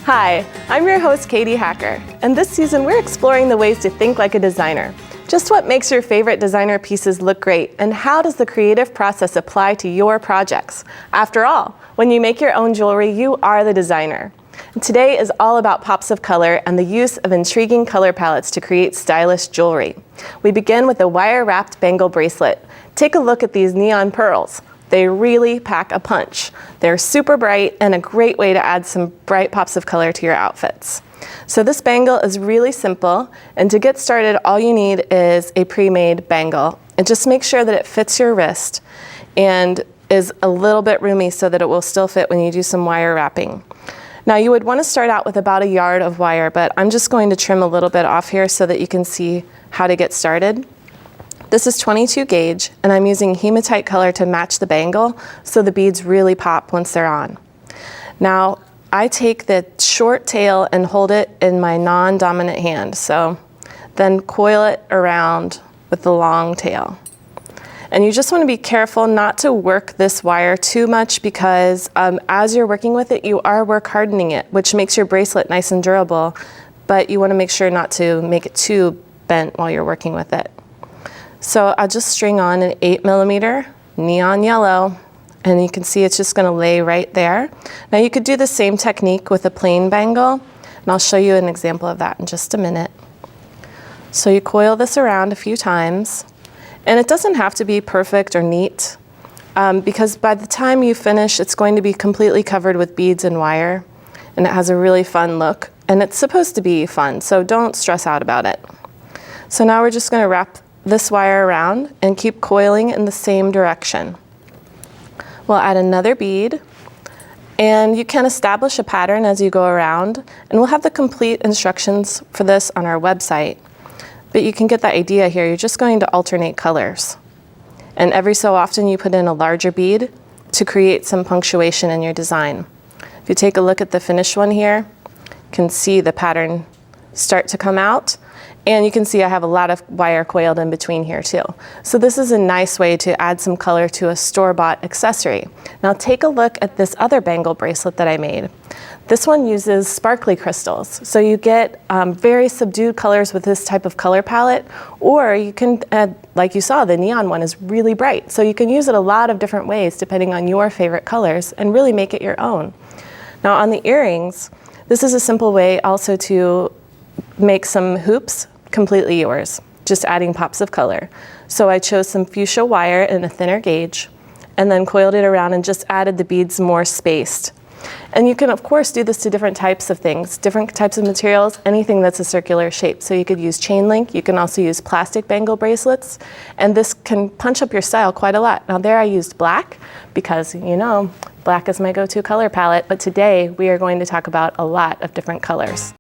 Hi, I'm your host Katie Hacker, and this season we're exploring the ways to think like a designer. Just what makes your favorite designer pieces look great, and how does the creative process apply to your projects? After all, when you make your own jewelry, you are the designer. And today is all about pops of color and the use of intriguing color palettes to create stylish jewelry. We begin with a wire-wrapped bangle bracelet. Take a look at these neon pearls. They really pack a punch. They're super bright and a great way to add some bright pops of color to your outfits. So this bangle is really simple, and to get started all you need is a pre-made bangle. And just make sure that it fits your wrist and is a little bit roomy so that it will still fit when you do some wire wrapping. Now you would want to start out with about a yard of wire, but I'm just going to trim a little bit off here so that you can see how to get started. This is 22 gauge, and I'm using hematite color to match the bangle so the beads really pop once they're on. Now, I take the short tail and hold it in my non-dominant hand, so then coil it around with the long tail. And you just want to be careful not to work this wire too much because as you're working with it, you are work hardening it, which makes your bracelet nice and durable, but you want to make sure not to make it too bent while you're working with it. So I'll just string on an 8mm neon yellow, and you can see it's just going to lay right there. Now you could do the same technique with a plain bangle, and I'll show you an example of that in just a minute. So you coil this around a few times, and it doesn't have to be perfect or neat, because by the time you finish, it's going to be completely covered with beads and wire, and it has a really fun look, and it's supposed to be fun, so don't stress out about it. So now we're just going to wrap this wire around and keep coiling in the same direction. We'll add another bead, and you can establish a pattern as you go around, and we'll have the complete instructions for this on our website. But you can get the idea here. You're just going to alternate colors. And every so often you put in a larger bead to create some punctuation in your design. If you take a look at the finished one here, you can see the pattern start to come out. And you can see I have a lot of wire coiled in between here too. So this is a nice way to add some color to a store-bought accessory. Now take a look at this other bangle bracelet that I made. This one uses sparkly crystals. So you get very subdued colors with this type of color palette, or you can add, like you saw, the neon one is really bright. So you can use it a lot of different ways depending on your favorite colors and really make it your own. Now on the earrings, this is a simple way also to make some hoops completely yours, just adding pops of color. So I chose some fuchsia wire in a thinner gauge and then coiled it around and just added the beads more spaced. And you can of course do this to different types of things, different types of materials, anything that's a circular shape. So you could use chain link, you can also use plastic bangle bracelets, and this can punch up your style quite a lot. Now there I used black because, you know, black is my go-to color palette, but today we are going to talk about a lot of different colors.